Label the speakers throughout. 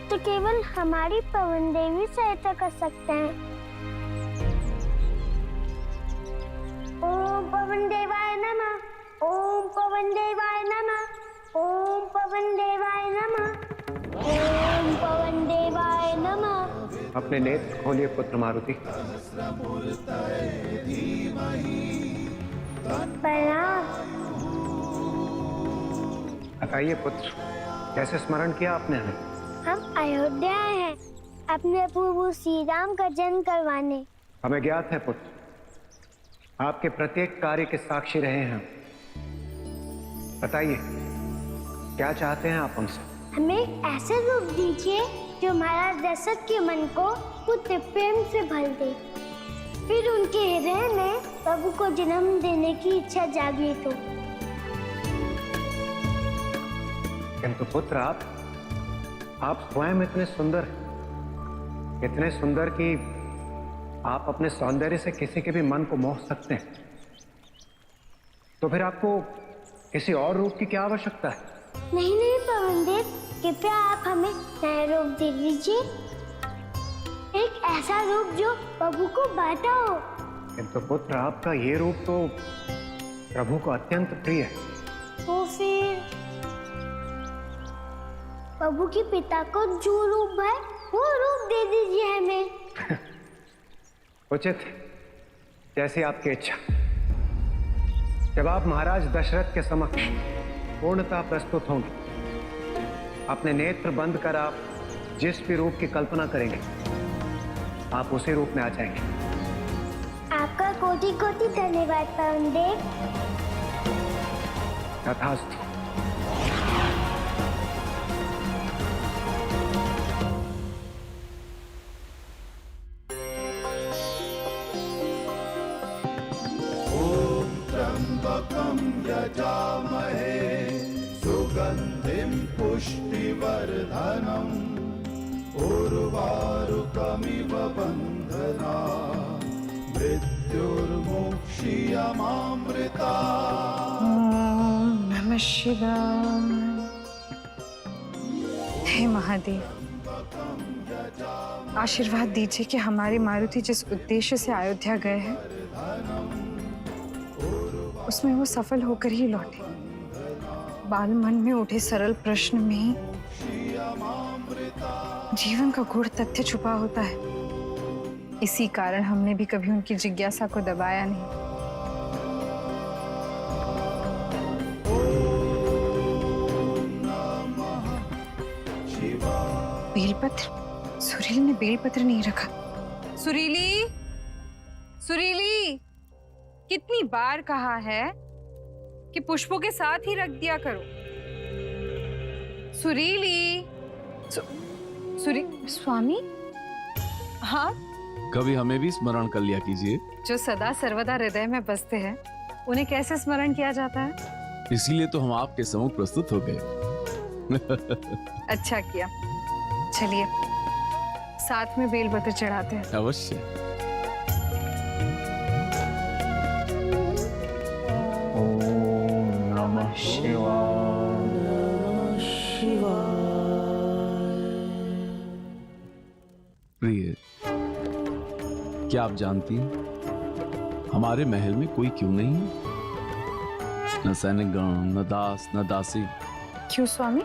Speaker 1: तो केवल हमारी पवन देवी सहायता कर सकते हैं। ओम पवन देवाय नमः, ओम पवन देवाय नमः, ओम पवन देवाय नमः, ओम पवन देवाय नमः।
Speaker 2: अपने नेत्र खोलिए पुत्र मारुति।
Speaker 1: प्रणाम।
Speaker 2: बताइए पुत्र, कैसे स्मरण किया आपने हमें?
Speaker 1: हम अयोध्या आए हैं अपने प्रभु श्री राम का जन्म करवाने।
Speaker 2: हमें ज्ञात है पुत्र, आपके प्रत्येक कार्य के साक्षी रहे हैं। बताइए, क्या चाहते हैं आप हमसे?
Speaker 1: हमें एक ऐसे रूप दीजिए जो महाराज दशरथ के मन को पुत्र प्रेम से भर दे, फिर उनके हृदय में प्रभु को जन्म देने की इच्छा जागृत हो।
Speaker 2: किंतु पुत्र, आप स्वयं इतने सुंदर कि आप अपने सौंदर्य से किसी के भी मन को मोह सकते हैं। तो फिर आपको किसी और रूप की क्या आवश्यकता है?
Speaker 1: नहीं नहीं पवन देव, कृपया आप हमें नया रूप दे दीजिए, एक ऐसा रूप जो प्रभु को बांटा हो।
Speaker 2: किंतु पुत्र, आपका ये रूप तो प्रभु को अत्यंत प्रिय है।
Speaker 1: तो फिर प्रभु के पिता को जो रूप है वो रूप दे दीजिए हमें।
Speaker 2: उचित, जैसी आपकी इच्छा। जब आप महाराज दशरथ के समक्ष पूर्णतः प्रस्तुत होंगे, अपने नेत्र बंद कर आप जिस भी रूप की कल्पना करेंगे, आप उसी रूप में आ जाएंगे।
Speaker 1: आपका कोटि कोटि धन्यवाद पवन देव।
Speaker 2: तथास्तु।
Speaker 3: यजामहे सुगंधिं पुष्टिवर्धनम् उर्वारुकमिव बन्धना मृत्युर्मुक्षीयमामृता।
Speaker 4: ओम नमः शिवाय। हे महादेव, आशीर्वाद दीजिए कि हमारे मारुति जिस उद्देश्य से अयोध्या गए हैं उसमें वो सफल होकर ही लौटे। बाल मन में उठे सरल प्रश्न में ही जीवन का गूढ़ तथ्य छुपा होता है। इसी कारण हमने भी कभी उनकी जिज्ञासा को दबाया नहीं। बेलपत्र, सुरीली ने बेलपत्र नहीं रखा। सुरीली, सुरीली, कितनी बार कहा है कि पुष्पों के साथ ही रख दिया करो। सुरीली, स्वामी। हाँ,
Speaker 5: कभी हमें भी स्मरण कर लिया कीजिए।
Speaker 4: जो सदा सर्वदा हृदय में बसते हैं उन्हें कैसे स्मरण किया जाता है?
Speaker 5: इसीलिए तो हम आपके सम्मुख प्रस्तुत हो गए।
Speaker 4: अच्छा किया। चलिए साथ में बेलपत्र चढ़ाते हैं।
Speaker 5: अवश्य।
Speaker 2: ओम नमः शिवाय।
Speaker 5: प्रिय, क्या आप जानती हैं हमारे महल में कोई क्यों नहीं है? न सैनिकगण, न दास, न दासी।
Speaker 4: क्यों स्वामी?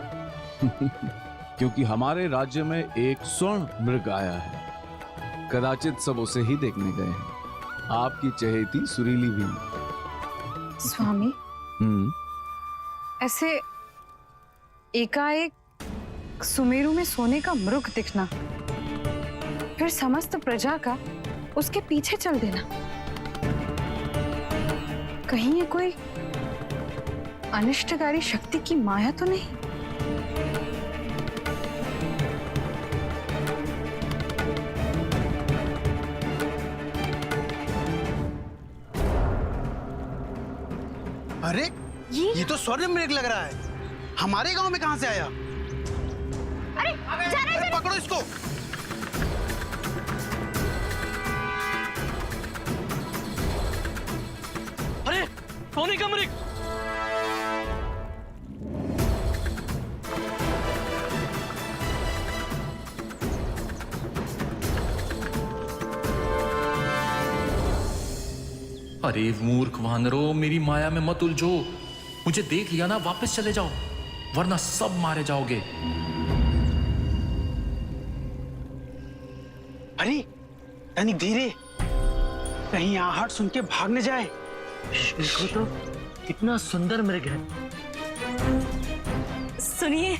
Speaker 5: क्योंकि हमारे राज्य में एक स्वर्ण मृग आया है। कदाचित सब उसे ही देखने गए हैं। आपकी चहेती सुरीली भी।
Speaker 4: स्वामी, ऐसे एकाएक सुमेरु में सोने का मृग दिखना, फिर समस्त प्रजा का उसके पीछे चल देना, कहीं ये कोई अनिष्टकारी शक्ति की माया तो नहीं?
Speaker 6: अरे ये तो स्वर्ण मृग लग रहा है। हमारे गांव में कहां से आया? अरे पकड़ो इसको।
Speaker 7: अरे सोने का मृग!
Speaker 8: अरे मूर्ख वानरों, मेरी माया में मत उलझो। मुझे देख लिया ना, वापस चले जाओ, वरना सब मारे जाओगे।
Speaker 6: अरे तनिक धीरे, कहीं आहट सुन के भाग न जाए।
Speaker 7: देखो तो कितना सुंदर मृग है।
Speaker 9: सुनिए,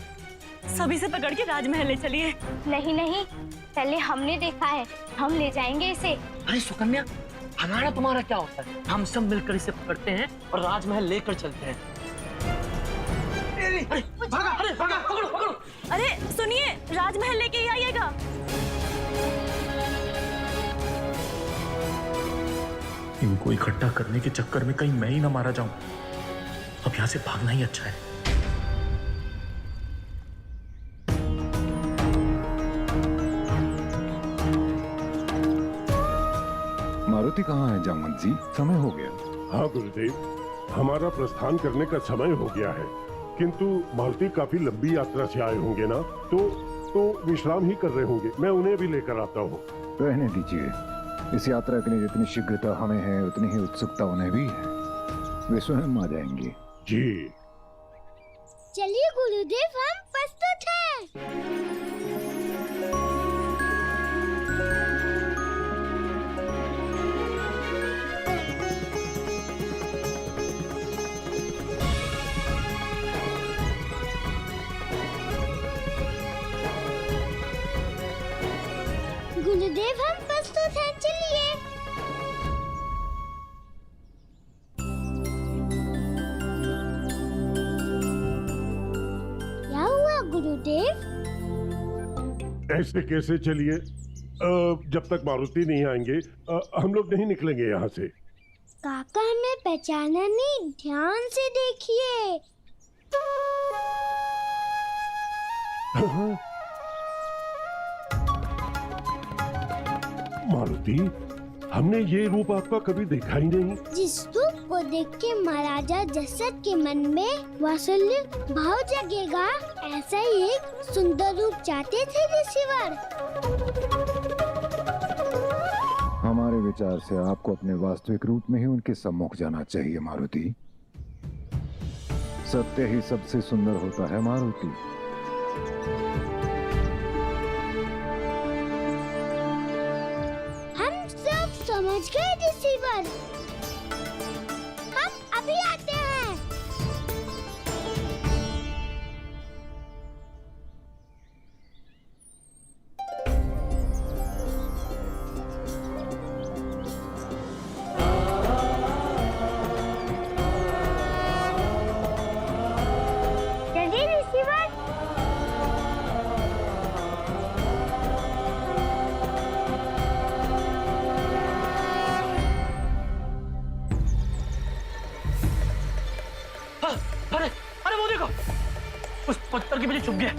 Speaker 9: सभी से पकड़ के राजमहल ले चलिए।
Speaker 1: नहीं नहीं, पहले हमने देखा है, हम ले जाएंगे इसे।
Speaker 7: अरे सुकन्या, हमारा तुम्हारा क्या होता है? हम सब मिलकर इसे पकड़ते हैं और राजमहल लेकर चलते हैं।
Speaker 6: अरे भागा, अरे भागा, पकड़ो पकड़ो।
Speaker 9: अरे सुनिए, राजमहल लेके ही आइएगा।
Speaker 8: इनको इकट्ठा करने के चक्कर में कहीं मैं ही ना मारा जाऊं। अब यहां से भागना ही अच्छा है।
Speaker 3: मारुति कहाँ है जामवंत जी? समय हो गया।
Speaker 10: हाँ गुरुदेव, हमारा प्रस्थान करने का समय हो गया है, किंतु मारुति काफी लंबी यात्रा से आए होंगे ना, तो विश्राम ही कर रहे होंगे। मैं उन्हें भी लेकर आता हूँ।
Speaker 3: रहने दीजिए, इस यात्रा के लिए जितनी शीघ्रता हमें है उतनी ही उत्सुकता उन्हें भी है। वे स्वयं आ जाएंगे।
Speaker 10: जी
Speaker 1: चलिए गुरुदेव, हम प्रस्तुत हैं। गुरुदेव, हम प्रस्तुत हैं, चलिए। क्या हुआ गुरुदेव?
Speaker 10: ऐसे कैसे चलिए? जब तक मारुति नहीं आएंगे हम लोग नहीं निकलेंगे यहाँ से।
Speaker 1: काका हमें पहचाना नहीं, ध्यान से देखिए।
Speaker 10: मारुति, हमने ये रूप आपका कभी देखा ही नहीं।
Speaker 1: जिस रूप को देख के महाराजा दशरथ के मन में वात्सल्य भाव जगेगा, ऐसा ही एक सुंदर रूप चाहते थे ऋषिवर।
Speaker 3: हमारे विचार से आपको अपने वास्तविक रूप में ही उनके सम्मुख जाना चाहिए मारुति। सत्य ही सबसे सुंदर होता है मारुति।
Speaker 1: हम सब समझ गए ऋषिवर, हम अभी आते हैं। चलिए ऋषिवर।
Speaker 7: अरे अरे वो देखो, उस पत्थर के पीछे छुप गया।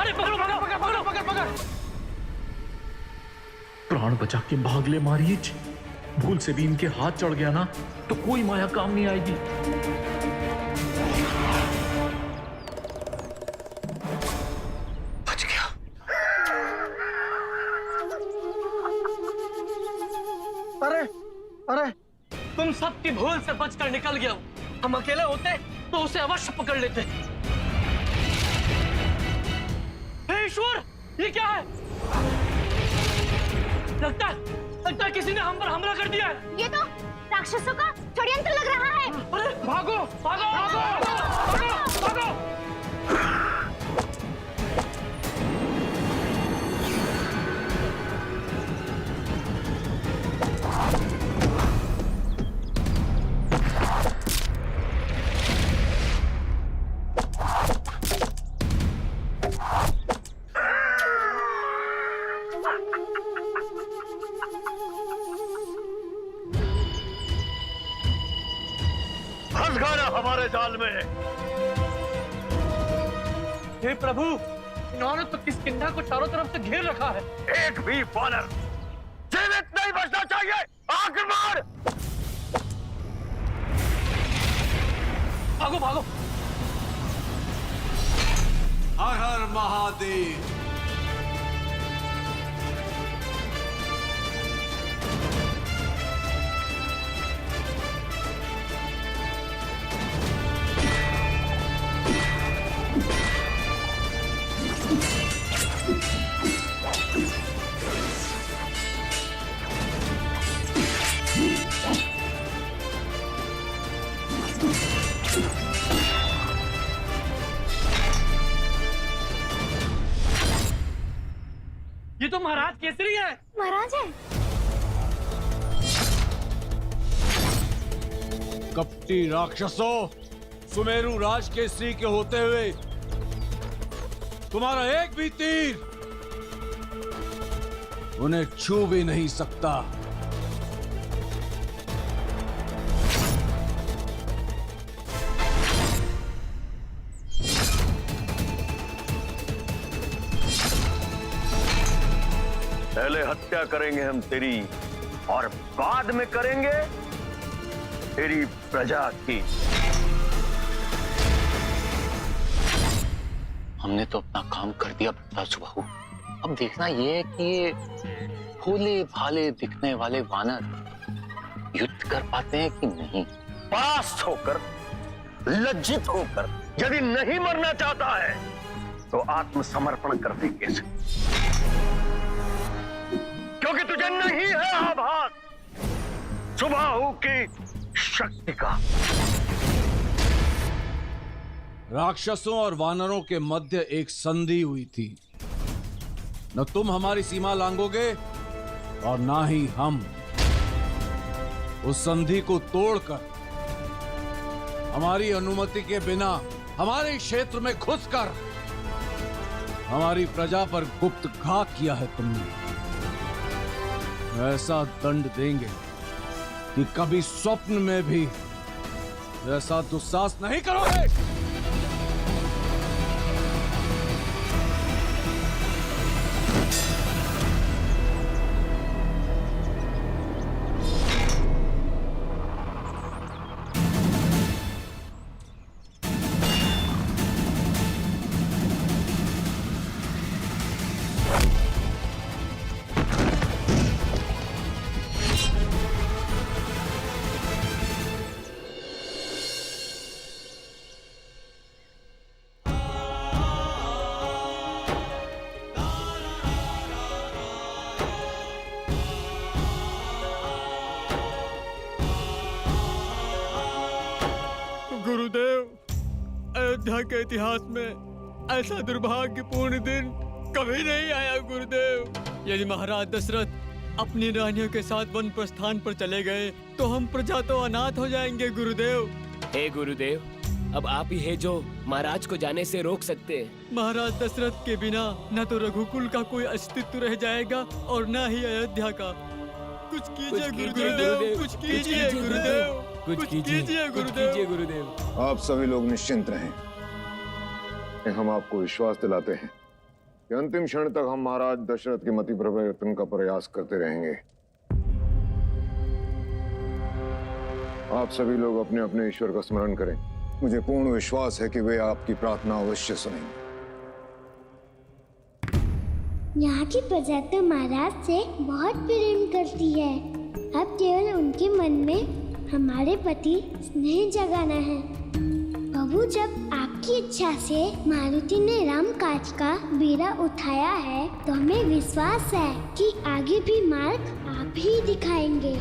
Speaker 7: अरे पकड़ो पकड़ो पकड़ पकड़ो पकड़ पकड़।
Speaker 8: प्राण बचा के भाग ले मारीच। भूल से भी इनके हाथ चढ़ गया ना, तो कोई माया काम नहीं आएगी। बच गया।
Speaker 7: अरे अरे, तुम सबकी भूल से बचकर निकल गया। हम अकेले होते तो उसे अवश्य पकड़ लेते। हे ईश्वर, ये क्या है? लगता है किसी ने हम पर हमला कर दिया है।
Speaker 1: ये तो राक्षसों का षड्यंत्र लग रहा है।
Speaker 7: अरे भागो भागो भागो भागो भागो।
Speaker 11: फंस गया हमारे जाल में।
Speaker 7: हे प्रभु, इन्होंने तो किष्किंधा को चारों तरफ से घेर रखा है।
Speaker 11: एक भी वानर जीवित नहीं बचना चाहिए। आक्रमण!
Speaker 7: भागो भागो।
Speaker 5: हर हर महादेव।
Speaker 7: केसरी है।
Speaker 1: महाराज है।
Speaker 5: कपटी राक्षसों, सुमेरु राज केसरी के होते हुए तुम्हारा एक भी तीर उन्हें छू भी नहीं सकता।
Speaker 11: पहले हत्या करेंगे हम तेरी और बाद में करेंगे तेरी प्रजा की।
Speaker 8: हमने तो अपना काम कर दिया प्रताप बाबू। अब देखना ये है कि ये भोले भाले दिखने वाले वानर युद्ध कर पाते हैं कि नहीं।
Speaker 11: पास होकर, लज्जित होकर, यदि नहीं मरना चाहता है तो आत्मसमर्पण कर दे कैसे, क्योंकि तुझे नहीं है आभास सुबाहु की शक्ति का।
Speaker 5: राक्षसों और वानरों के मध्य एक संधि हुई थी। न तुम हमारी सीमा लांघोगे और ना ही हम। उस संधि को तोड़कर हमारी अनुमति के बिना हमारे क्षेत्र में घुसकर हमारी प्रजा पर गुप्त घात किया है तुमने। ऐसा दंड देंगे कि कभी स्वप्न में भी ऐसा दुस्साहस नहीं करोगे।
Speaker 7: गुरुदेव, अयोध्या के इतिहास में ऐसा दुर्भाग्यपूर्ण दिन कभी नहीं आया गुरुदेव। यदि महाराज दशरथ अपनी रानियों के साथ वन प्रस्थान पर चले गए तो हम प्रजा तो अनाथ हो जाएंगे गुरुदेव।
Speaker 12: हे गुरुदेव, अब आप ही है जो महाराज को जाने से रोक सकते हैं।
Speaker 7: महाराज दशरथ के बिना न तो रघुकुल का कोई अस्तित्व रह जाएगा और न ही अयोध्या का। कुछ कीजिए गुरुदेव, कुछ कीजिए गुरुदेव, कुछ कीजिए गुरुदेव।
Speaker 3: आप सभी लोग निश्चिंत रहें। हम आपको विश्वास दिलाते हैं कि अंतिम क्षण तक हम महाराज दशरथ की मति परिवर्तन का प्रयास करते रहेंगे। आप सभी लोग अपने अपने ईश्वर का स्मरण करें। मुझे पूर्ण विश्वास है कि वे आपकी प्रार्थना अवश्य सुनेंगे।
Speaker 1: यहाँ की प्रजा तो महाराज से बहुत प्रेम करती है। अब केवल उनके मन में हमारे प्रति स्नेह जगाना है। प्रभु, जब आपकी इच्छा से मारुति ने राम काज का बीड़ा उठाया है तो हमें विश्वास है कि आगे भी मार्ग आप ही दिखाएंगे।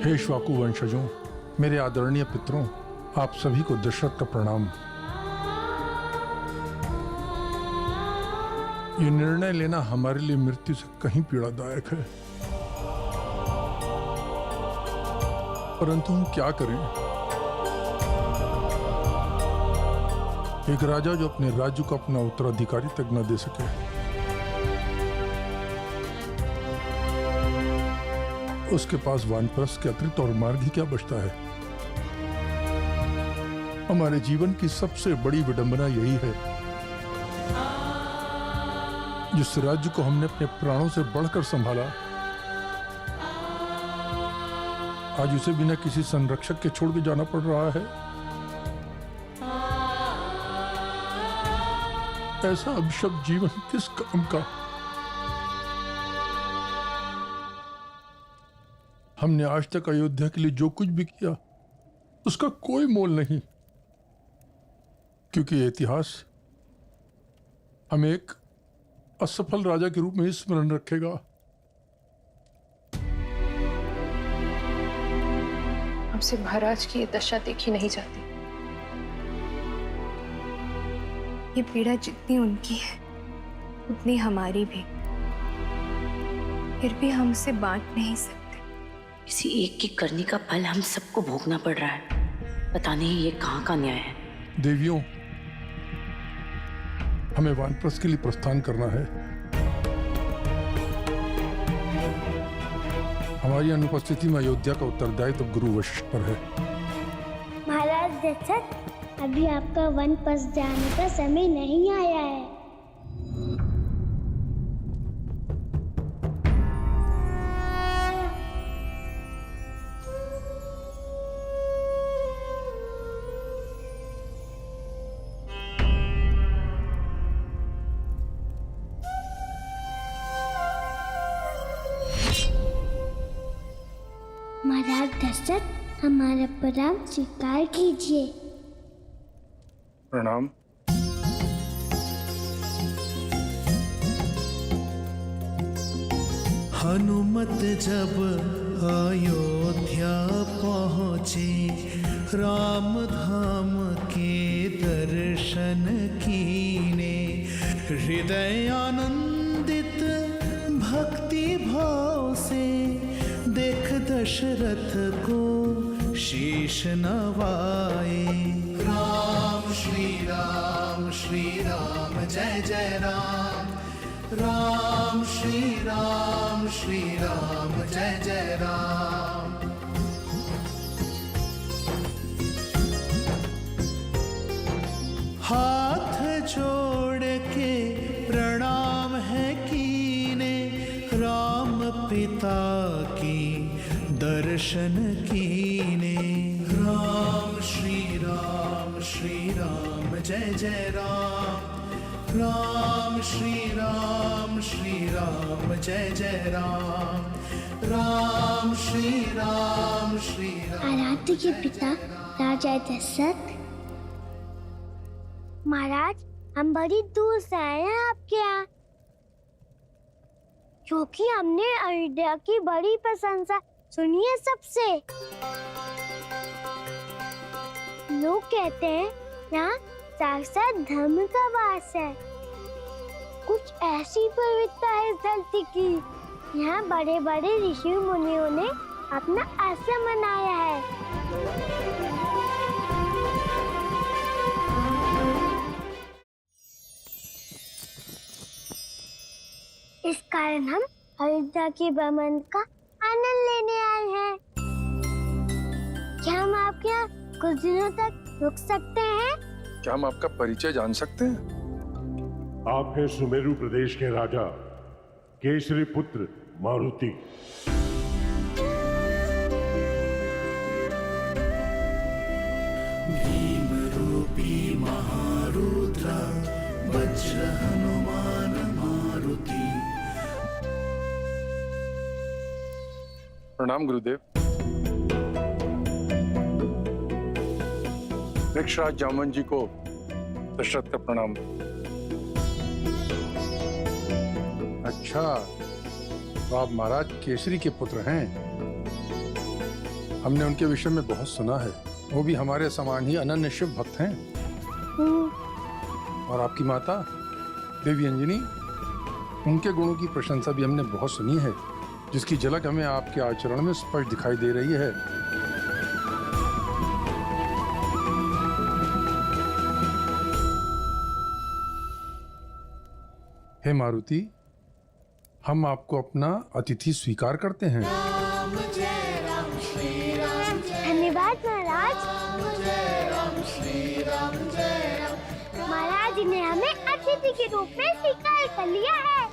Speaker 13: हे श्वाकु वंशजों, मेरे आदरणीय पितरों, आप सभी को दशरथ का प्रणाम। ये निर्णय लेना हमारे लिए मृत्यु से कहीं पीड़ादायक है, परंतु हम क्या करें। एक राजा जो अपने राज्य को अपना उत्तराधिकारी तक न दे सके, उसके पास वानप्रस्थ के अतिरिक्त और मार्ग ही क्या बचता है। हमारे जीवन की सबसे बड़ी विडंबना यही है, जिस राज्य को हमने अपने प्राणों से बढ़कर संभाला, आज उसे बिना किसी संरक्षक के छोड़ के जाना पड़ रहा है। ऐसा अभिशप्त जीवन किस काम का। हमने आज तक अयोध्या के लिए जो कुछ भी किया उसका कोई मोल नहीं, क्योंकि ये इतिहास हमें एक असफल राजा के रूप में ही स्मरण रखेगा।
Speaker 14: हमसे महाराज की ये दशा देखी नहीं जाती। ये पीड़ा जितनी उनकी है उतनी हमारी भी, फिर भी हम उसे बांट नहीं सकते।
Speaker 9: किसी एक की करनी का फल हम सबको भोगना पड़ रहा है। पता नहीं ये कहाँ का न्याय है।
Speaker 13: देवियों, हमें वानप्रस्थ के लिए प्रस्थान करना है। हमारी अनुपस्थिति में अयोध्या का उत्तरदायित्व तो गुरु वशिष्ठ पर है।
Speaker 1: महाराज दशरथ, अभी आपका वनप्रस्थ जाने का समय नहीं आया है। महाराज दशरथ, हमारा प्रणाम स्वीकार कीजिए।
Speaker 10: प्रणाम।
Speaker 15: हनुमत जब अयोध्या पहुँचे, राम धाम के दर्शन कीने, हृदय आनंदित भक्ति भाव से देख दशरथ को शीश नवाए। राम श्री राम जय जय राम, राम श्री राम जय जय राम। हाथ जोड़ के प्रणाम है कीने, राम पिता की दर्शन कीने। राम श्री राम जय जय राम, राम श्री राम जय जय राम, राम श्री राम
Speaker 1: आराध्य के पिता राजा दशरथ, महाराज हम बड़ी दूर से आए हैं आपके यहाँ, क्योंकि हमने अयोध्या की बड़ी प्रशंसा सुनी है सबसे। लोग कहते हैं यहाँ साक्षात धर्म का वास है। कुछ ऐसी पवित्रता है इस धरती की, यहाँ बड़े बड़े ऋषि मुनियों ने अपना आश्रम बनाया है। इस कारण हम अयोध्या के भ्रमण का आनंद लेने आए हैं। क्या हम आपके यहाँ कुछ दिनों तक रुक सकते हैं?
Speaker 10: क्या हम आपका परिचय जान सकते हैं? आप हैं सुमेरु प्रदेश के राजा केसरी पुत्र मारुति।
Speaker 15: भीम रूपी महारुद्र वज्र हनुमान मारुति।
Speaker 10: प्रणाम गुरुदेव। वृक्षराज जामवन जी को दशरथ का प्रणाम।
Speaker 13: अच्छा, तो आप महाराज केसरी के पुत्र हैं। हमने उनके विषय में बहुत सुना है। वो भी हमारे समान ही अनन्य शिव भक्त हैं। और आपकी माता देवी अंजनी, उनके गुणों की प्रशंसा भी हमने बहुत सुनी है, जिसकी झलक हमें आपके आचरण में स्पष्ट दिखाई दे रही है। हे मारुति, हम आपको अपना अतिथि स्वीकार करते हैं।
Speaker 1: धन्यवाद महाराज। महाराज ने हमें अतिथि के रूप में स्वीकार कर लिया है।